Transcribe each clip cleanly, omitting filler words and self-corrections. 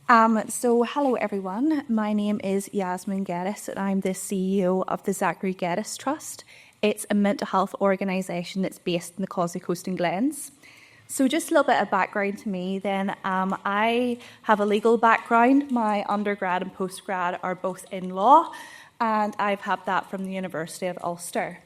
Hello everyone. My name is Yasmin Geddis and I'm the CEO of the Zachary Geddis Trust. It's a mental health organisation that's based in the Causey Coast and Glens. So just a little bit of background to me then. I have a legal background. My undergrad and postgrad are both in law, and I've had that from the University of Ulster.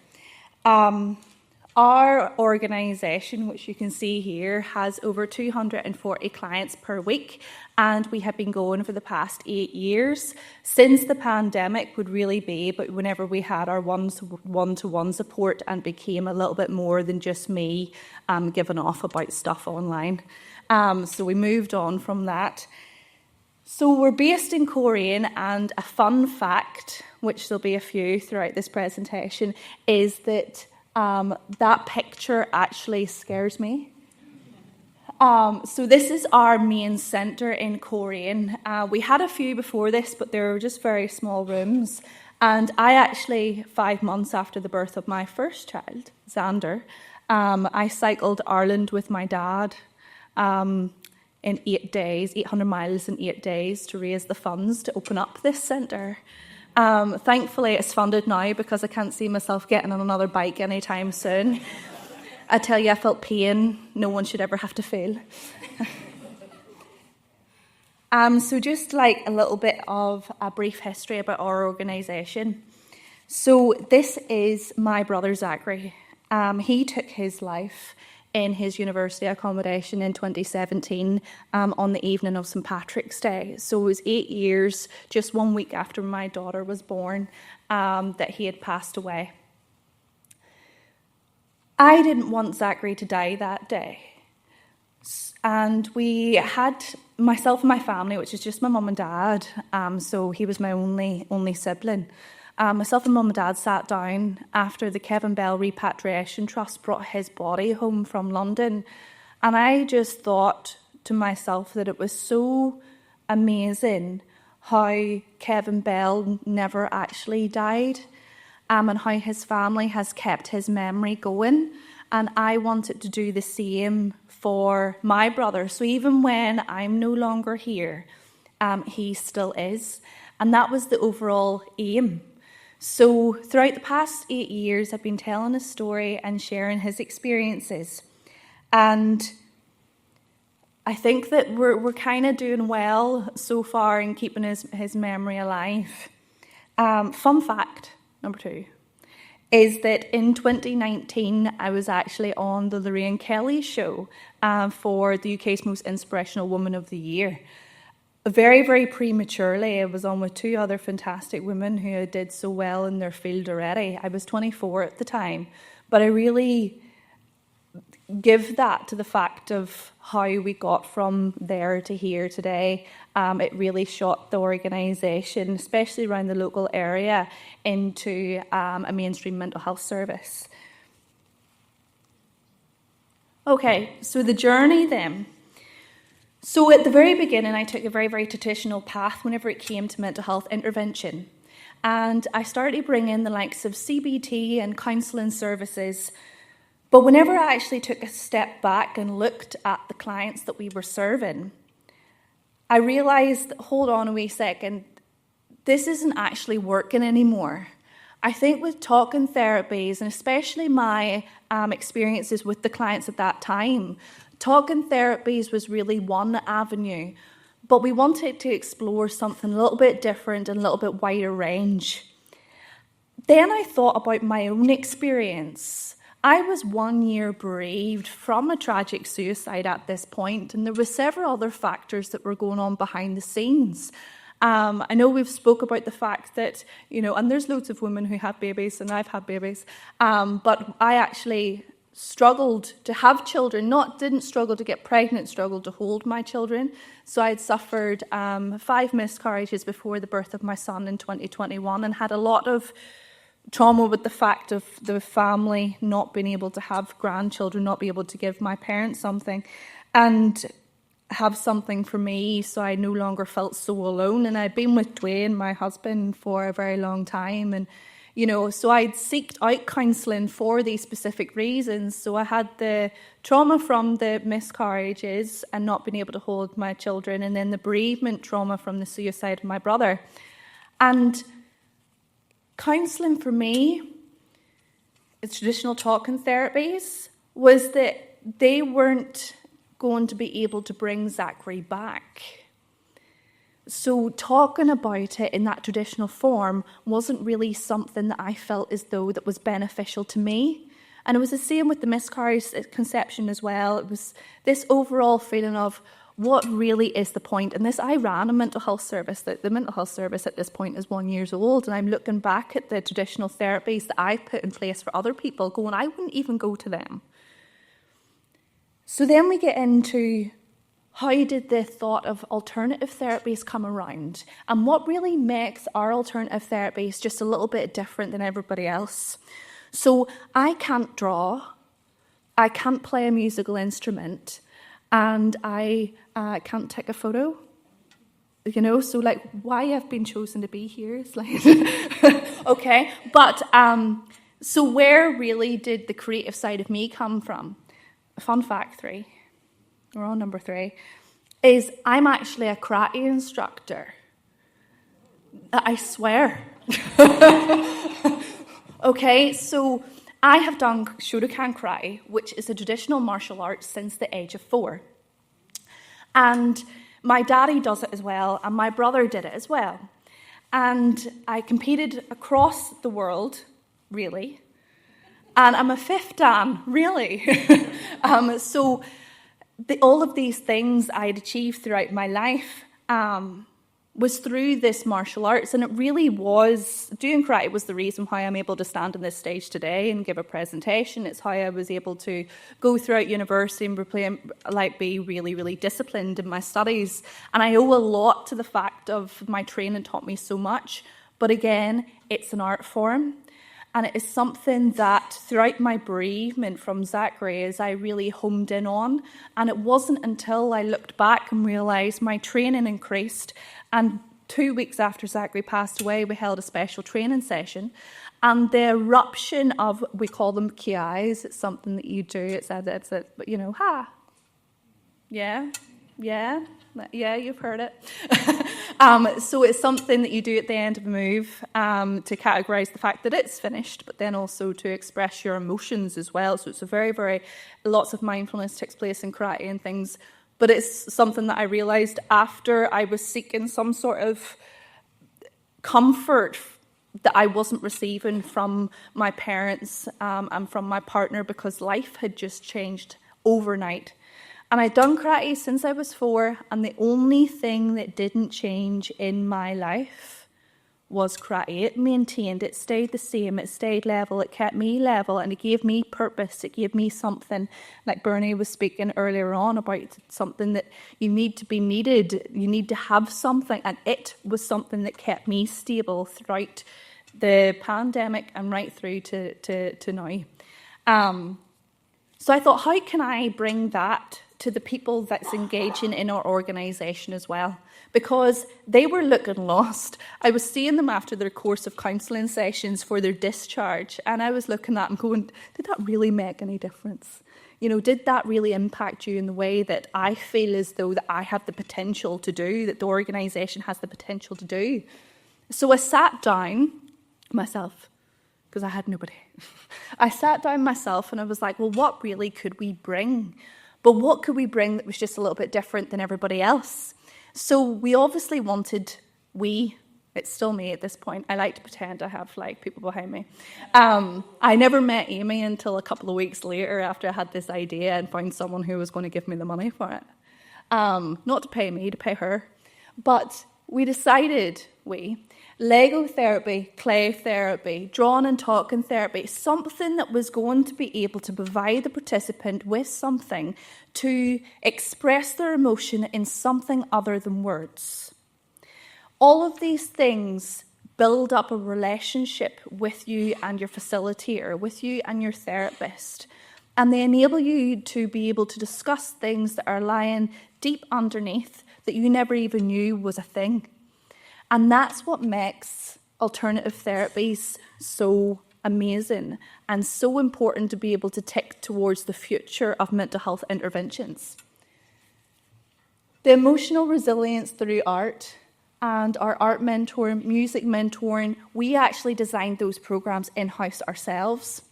Our organisation, which you can see here, has over 240 clients per week, and we have been going for the past 8 years. Since the pandemic would really be, but whenever we had our one-to-one support and became a little bit more than just me giving off about stuff online. So we moved on from that. So we're based in Coleraine, and a fun fact, which there'll be a few throughout this presentation, is that that picture actually scares me. So this is our main centre in Coleraine. We had a few before this, but they were just very small rooms. And I actually, 5 months after the birth of my first child, Xander, I cycled Ireland with my dad in 8 days, 800 miles in 8 days, to raise the funds to open up this centre. Thankfully, it's funded now because I can't see myself getting on another bike anytime soon. I tell you, I felt pain no one should ever have to feel. So just like a little bit of a brief history about our organisation. So this is my brother Zachary. He took his life in his university accommodation in 2017 on the evening of St. Patrick's Day. So it was 8 years, just 1 week after my daughter was born, that he had passed away. I didn't want Zachary to die that day. And we had, myself and my family, which is just my mum and dad, so he was my only sibling. Myself and mum and dad sat down after the Kevin Bell Repatriation Trust brought his body home from London. And I just thought to myself that it was so amazing how Kevin Bell never actually died, and how his family has kept his memory going. And I wanted to do the same for my brother. So even when I'm no longer here, he still is. And that was the overall aim. So throughout the past 8 years, I've been telling his story and sharing his experiences. And I think that we're kind of doing well so far in keeping his memory alive. Fun fact, number 2, is that in 2019, I was actually on the Lorraine Kelly show for the UK's Most Inspirational Woman of the Year. Very, very prematurely, I was on with 2 other fantastic women who did so well in their field already. I was 24 at the time, but I really give that to the fact of how we got from there to here today. It really shot the organisation, especially around the local area, into a mainstream mental health service. Okay, so the journey then. So at the very beginning, I took a very, very traditional path whenever it came to mental health intervention. And I started bringing the likes of CBT and counselling services. But whenever I actually took a step back and looked at the clients that we were serving, I realised, hold on a wee second, this isn't actually working anymore. I think with talking therapies, and especially my experiences with the clients at that time, talking therapies was really one avenue, but we wanted to explore something a little bit different and a little bit wider range. Then I thought about my own experience. I was 1 year bereaved from a tragic suicide at this point, and there were several other factors that were going on behind the scenes. I know we've spoke about the fact that, and there's loads of women who have babies, and I've had babies, but I actually struggled to have children, didn't struggle to get pregnant, struggled to hold my children. So I'd suffered 5 miscarriages before the birth of my son in 2021 and had a lot of trauma with the fact of the family not being able to have grandchildren, not be able to give my parents something and have something for me, so I no longer felt so alone. And I'd been with Dwayne, my husband, for a very long time, and So I'd seeked out counselling for these specific reasons. So I had the trauma from the miscarriages and not being able to hold my children, and then the bereavement trauma from the suicide of my brother. And counselling for me, it's traditional talking therapies, was that they weren't going to be able to bring Zachary back. So talking about it in that traditional form wasn't really something that I felt as though that was beneficial to me. And it was the same with the miscarriage conception as well. It was this overall feeling of what really is the point. And I ran a mental health service. The mental health service at this point is 1 year old. And I'm looking back at the traditional therapies that I put in place for other people, going, I wouldn't even go to them. So then we get into, how did the thought of alternative therapies come around? And what really makes our alternative therapies just a little bit different than everybody else? So I can't draw, I can't play a musical instrument, and I can't take a photo. So like why I've been chosen to be here is like, okay. But so where really did the creative side of me come from? Fun fact 3, we're on number 3, is I'm actually a karate instructor. I swear. Okay, so I have done Shotokan karate, which is a traditional martial art, since the age of 4. And my daddy does it as well, and my brother did it as well. And I competed across the world, really. And I'm a 5th Dan, really. So all of these things I'd achieved throughout my life was through this martial arts. And it really was, doing karate was the reason why I'm able to stand on this stage today and give a presentation. It's how I was able to go throughout university and be really, really disciplined in my studies. And I owe a lot to the fact of my training taught me so much. But again, it's an art form. And it is something that throughout my bereavement from Zachary, as I really homed in on. And it wasn't until I looked back and realised my training increased. And 2 weeks after Zachary passed away, we held a special training session. And the eruption of, we call them kiais, it's something that you do. It's ha. Yeah, you've heard it. So it's something that you do at the end of a move to categorise the fact that it's finished, but then also to express your emotions as well. So it's a very, very, lots of mindfulness takes place in karate and things. But it's something that I realised after I was seeking some sort of comfort that I wasn't receiving from my parents and from my partner, because life had just changed overnight. And I'd done karate since I was 4, and the only thing that didn't change in my life was karate. It maintained, it stayed the same, it stayed level, it kept me level, and it gave me purpose, it gave me something, like Bernie was speaking earlier on about something that you need to be needed, you need to have something, and it was something that kept me stable throughout the pandemic and right through to now. So I thought, how can I bring that to the people that's engaging in our organisation as well? Because they were looking lost. I was seeing them after their course of counselling sessions for their discharge, and I was looking at them going, did that really make any difference? Did that really impact you in the way that I feel as though that I have the potential to do, that the organisation has the potential to do? So I sat down myself, because I had nobody. I sat down myself and I was like, well, what really could we bring? But what could we bring that was just a little bit different than everybody else? So we obviously wanted, it's still me at this point. I like to pretend I have people behind me. I never met Amy until a couple of weeks later after I had this idea and found someone who was going to give me the money for it. Not to pay me, to pay her. But we decided, Lego therapy, clay therapy, drawing and talking therapy, something that was going to be able to provide the participant with something to express their emotion in something other than words. All of these things build up a relationship with you and your facilitator, with you and your therapist, and they enable you to be able to discuss things that are lying deep underneath that you never even knew was a thing. And that's what makes alternative therapies so amazing and so important to be able to tick towards the future of mental health interventions. The emotional resilience through art and our art mentoring, music mentoring, we actually designed those programs in-house ourselves.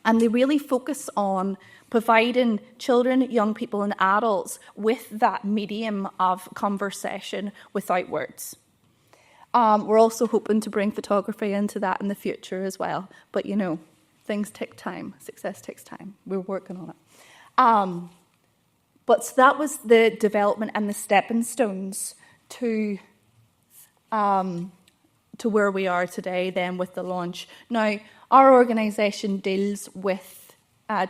And they really focus on providing children, young people and adults with that medium of conversation without words. We're also hoping to bring photography into that in the future as well. But, you know, things take time. Success takes time. We're working on it. But so that was the development and the stepping stones to where we are today then with the launch. Now, our organisation deals with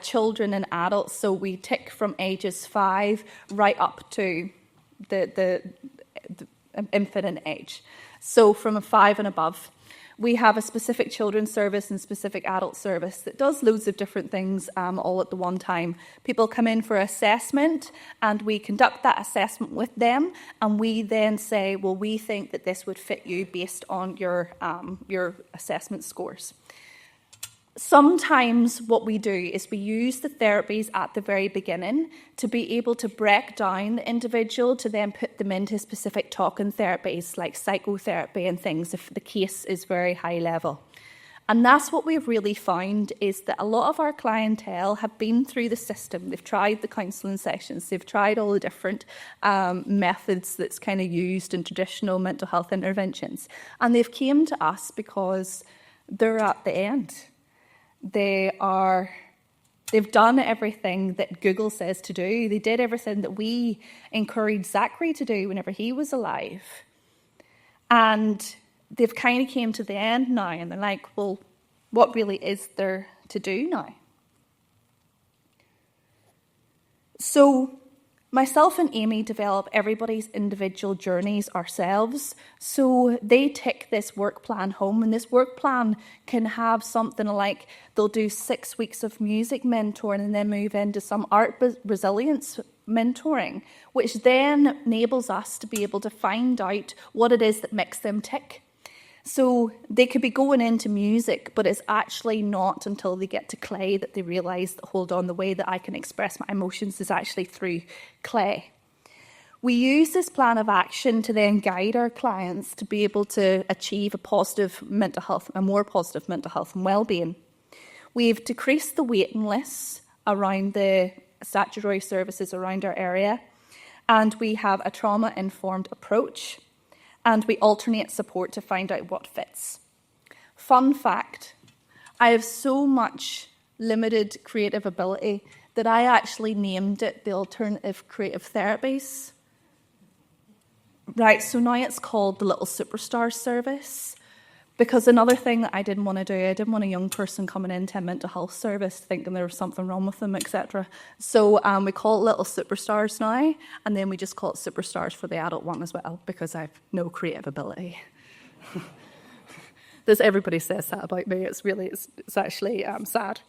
children and adults, so we tick from ages 5 right up to the infant age. So from a 5 and above. We have a specific children's service and specific adult service that does loads of different things all at the one time. People come in for assessment and we conduct that assessment with them, and we then say, well, we think that this would fit you based on your assessment scores. Sometimes what we do is we use the therapies at the very beginning to be able to break down the individual to then put them into specific talking therapies like psychotherapy and things if the case is very high level. And that's what we've really found, is that a lot of our clientele have been through the system. They've tried the counselling sessions, they've tried all the different methods that's kind of used in traditional mental health interventions. And they've came to us because they're at the end. They've done everything that Google says to do. They did everything that we encouraged Zachary to do whenever he was alive. And they've kind of came to the end now, and they're like, well, what really is there to do now? So myself and Amy develop everybody's individual journeys ourselves. So they take this work plan home, and this work plan can have something like they'll do 6 weeks of music mentoring and then move into some art resilience mentoring, which then enables us to be able to find out what it is that makes them tick. So they could be going into music, but it's actually not until they get to clay that they realise that, hold on, the way that I can express my emotions is actually through clay. We use this plan of action to then guide our clients to be able to achieve a more positive mental health and well-being. We've decreased the waiting lists around the statutory services around our area, and we have a trauma-informed approach. And we alternate support to find out what fits. Fun fact, I have so much limited creative ability that I actually named it the Alternative Creative Therapies. Right, so now it's called the Little Superstars Service. Because another thing that I didn't want to do, I didn't want a young person coming into a mental health service thinking there was something wrong with them, etc. So we call it Little Superstars now, and then we just call it Superstars for the adult one as well, because I have no creative ability. Everybody says that about me. It's actually sad.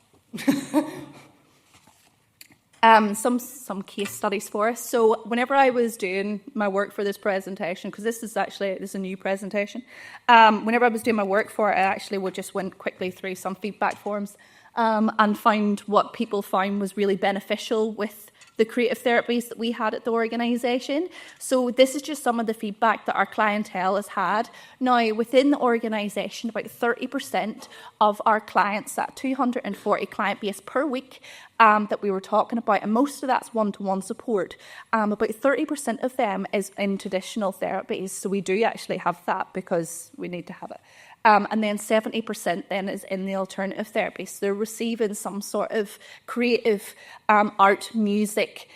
Some case studies for us. So whenever I was doing my work for this presentation, because this is a new presentation, whenever I was doing my work for it, I actually just went quickly through some feedback forms and found what people found was really beneficial with the creative therapies that we had at the organisation. So this is just some of the feedback that our clientele has had. Now, within the organisation, about 30% of our clients, that 240 client base per week that we were talking about, and most of that's one-to-one support, about 30% of them is in traditional therapies. So we do actually have that because we need to have it. And then 70% then is in the alternative therapy. So they're receiving some sort of creative art, music.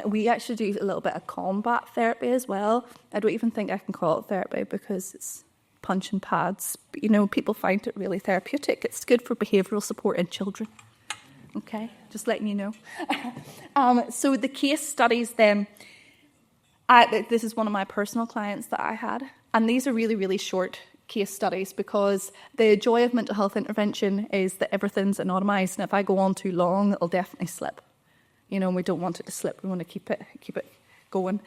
We actually do a little bit of combat therapy as well. I don't even think I can call it therapy because it's punching pads. But, people find it really therapeutic. It's good for behavioural support in children. Okay, just letting you know. So the case studies then, this is one of my personal clients that I had. And these are really, really short case studies, because the joy of mental health intervention is that everything's anonymised, and if I go on too long, it'll definitely slip. We don't want it to slip. We want to keep it going.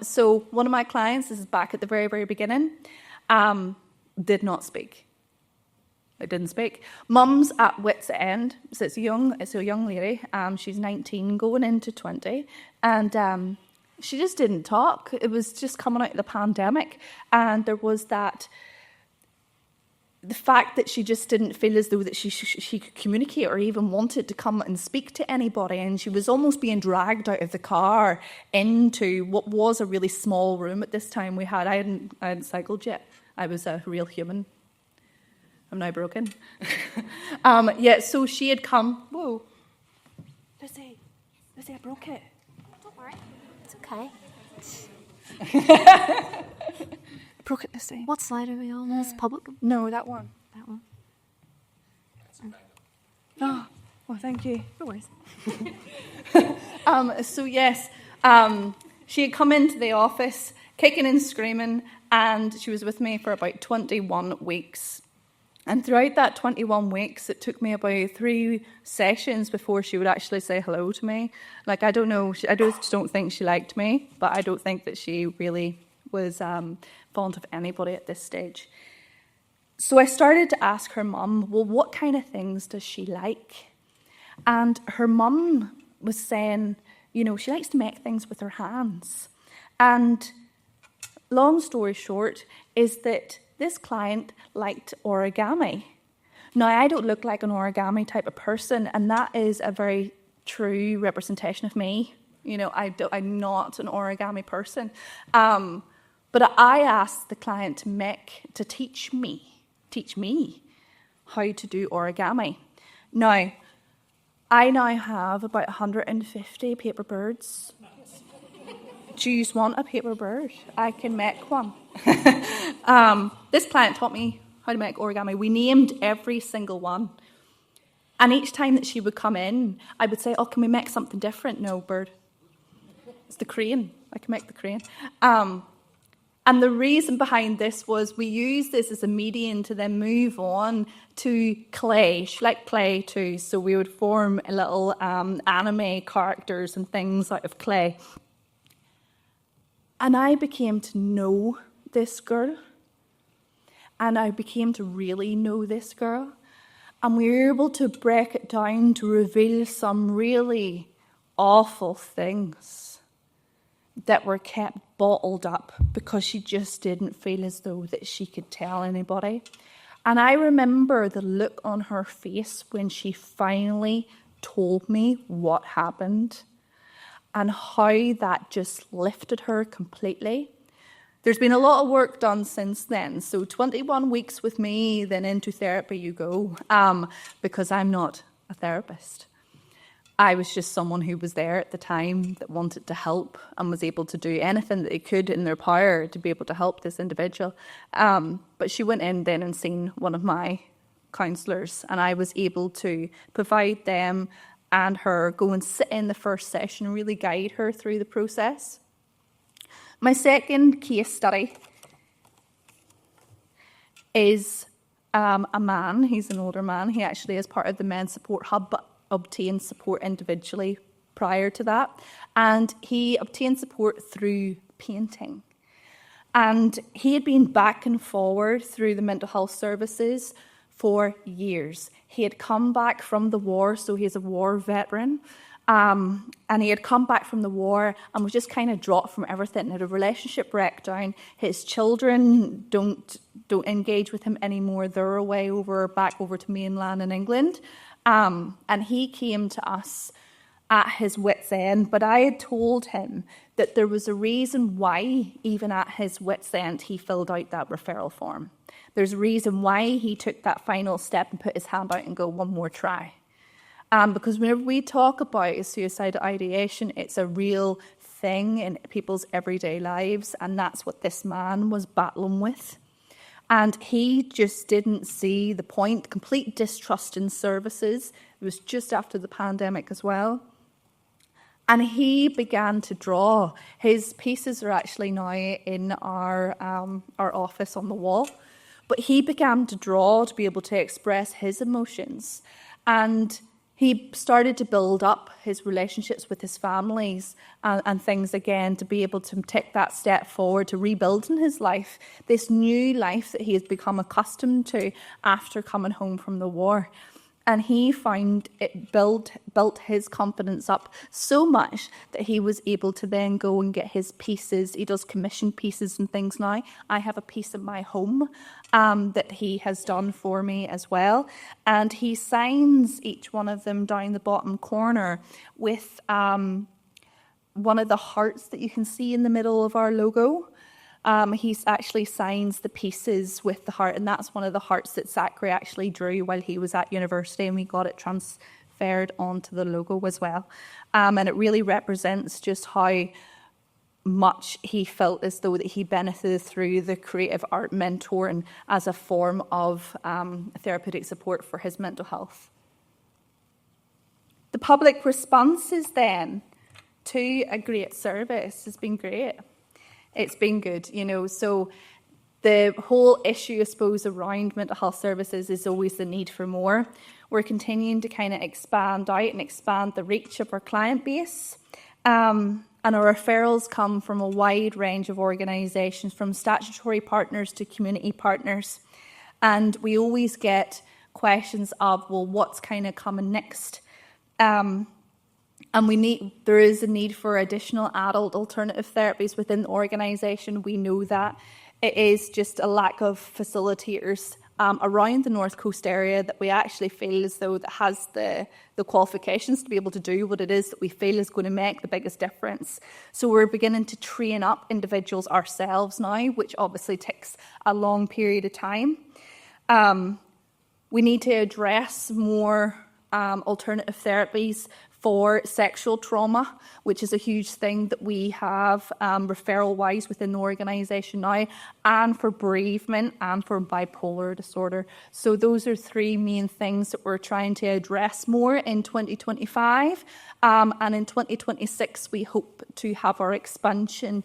So one of my clients, this is back at the very, very beginning. did not speak. I didn't speak. Mum's at wit's end. So it's a young lady. She's 19, going into 20, and she just didn't talk. It was just coming out of the pandemic, and there was the fact that she just didn't feel as though that she could communicate or even wanted to come and speak to anybody, and she was almost being dragged out of the car into what was a really small room at this time. I hadn't cycled yet. I was a real human. I'm now broken. So she had come. Whoa. Lizzie, I broke it. Don't worry. It's okay. Broke it, Lizzie. What slide are we on? This public? No, that one. That one. Oh, well, thank you. No worries. She had come into the office, kicking and screaming, and she was with me for about 21 weeks. And throughout that 21 weeks, it took me about 3 sessions before she would actually say hello to me. Like, I don't know, I just don't think she liked me, but I don't think that she really was fond of anybody at this stage. So I started to ask her mum, well, what kind of things does she like? And her mum was saying, she likes to make things with her hands. And long story short is that this client liked origami. Now, I don't look like an origami type of person, and that is a very true representation of me. I'm not an origami person. But I asked the client to teach me how to do origami. Now, I now have about 150 paper birds. Do you want a paper bird? I can make one. This client taught me how to make origami. We named every single one. And each time that she would come in, I would say, can we make something different? No, bird. It's the crane. I can make the crane. And the reason behind this was we used this as a medium to then move on to clay. She liked clay too, so we would form a little anime characters and things out of clay. And I became to know this girl. And I became to really know this girl. And we were able to break it down to reveal some really awful things that were kept bottled up because she just didn't feel as though that she could tell anybody. And I remember the look on her face when she finally told me what happened and how that just lifted her completely. There's been a lot of work done since then. So 21 weeks with me, then into therapy you go, because I'm not a therapist. I was just someone who was there at the time that wanted to help and was able to do anything that they could in their power to be able to help this individual. But she went in then and seen one of my counsellors, and I was able to provide them and her go and sit in the first session and really guide her through the process. My second case study is a man. He's an older man. He actually is part of the Men's Support Hub, but obtained support individually prior to that. And he obtained support through painting. And he had been back and forward through the mental health services for years. He had come back from the war, so he's a war veteran. And he had come back from the war and was just kind of dropped from everything. Had a relationship breakdown. His children don't engage with him anymore. They're away back over to mainland in England. And he came to us at his wit's end, but I had told him that there was a reason why, even at his wit's end, he filled out that referral form. There's a reason why he took that final step and put his hand out and go, one more try. Because whenever we talk about suicidal ideation, it's a real thing in people's everyday lives, and that's what this man was battling with. And he just didn't see the point, complete distrust in services. It was just after the pandemic as well. And he began to draw. His pieces are actually now in our office on the wall. But he began to draw to be able to express his emotions. And he started to build up his relationships with his families and things again to be able to take that step forward to rebuilding his life, this new life that he has become accustomed to after coming home from the war. And he found it built his confidence up so much that he was able to then go and get his pieces. He does commission pieces and things now. I have a piece of my home that he has done for me as well. And he signs each one of them down the bottom corner with one of the hearts that you can see in the middle of our logo. He actually signs the pieces with the heart, and that's one of the hearts that Zachary actually drew while he was at university, and we got it transferred onto the logo as well. And it really represents just how much he felt as though that he benefited through the creative art mentor and as a form of therapeutic support for his mental health. The public responses then to a great service has been great. It's been good, so the whole issue, I suppose, around mental health services is always the need for more. We're continuing to kind of expand out and expand the reach of our client base. And our referrals come from a wide range of organisations, from statutory partners to community partners. And we always get questions of, well, what's kind of coming next? And there is a need for additional adult alternative therapies within the organisation. We know that. It is just a lack of facilitators around the North Coast area that we actually feel as though that has the qualifications to be able to do what it is that we feel is going to make the biggest difference. So we're beginning to train up individuals ourselves now, which obviously takes a long period of time. We need to address more alternative therapies for sexual trauma, which is a huge thing that we have referral-wise within the organisation now, and for bereavement and for bipolar disorder. So those are three main things that we're trying to address more in 2025. And in 2026, we hope to have our expansion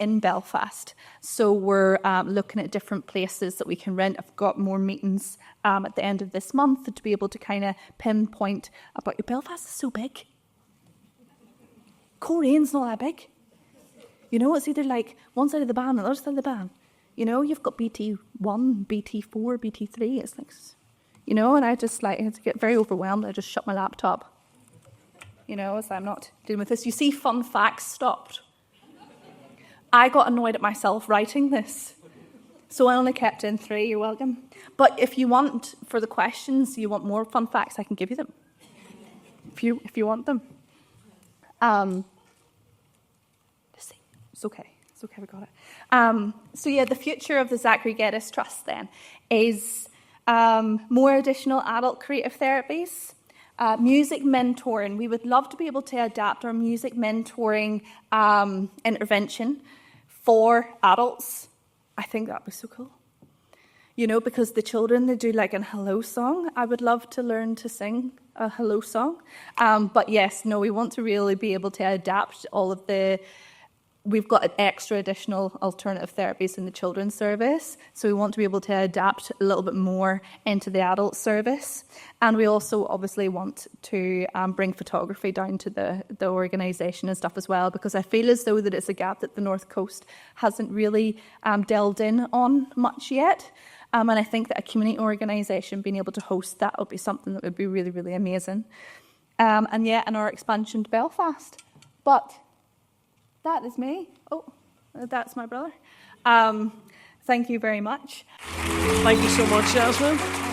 in Belfast. So we're looking at different places that we can rent. I've got more meetings at the end of this month to be able to kind of pinpoint about Belfast is so big. Coraigne's not that big. It's either like one side of the band and the other side of the band. You've got BT1, BT4, BT3. It's like, and I just I get very overwhelmed. I just shut my laptop. As I'm not dealing with this. You see, fun facts stopped. I got annoyed at myself writing this. So I only kept in 3, you're welcome. But if you want, for the questions, you want more fun facts, I can give you them. If you want them. It's okay, we got it. The future of the Zachary Geddis Trust then is more additional adult creative therapies. Music mentoring. We would love to be able to adapt our music mentoring intervention for adults. I think that would be so cool. Because the children, they do like a hello song. I would love to learn to sing a hello song. But yes, we want to really be able to adapt all of we've got extra additional alternative therapies in the children's service. So we want to be able to adapt a little bit more into the adult service. And we also obviously want to bring photography down to the organisation and stuff as well, because I feel as though that it's a gap that the North Coast hasn't really delved in on much yet. And I think that a community organisation being able to host that would be something that would be really, really amazing. And our expansion to Belfast. But that is me. Oh, that's my brother. Thank you very much. Thank you so much, Yasmin.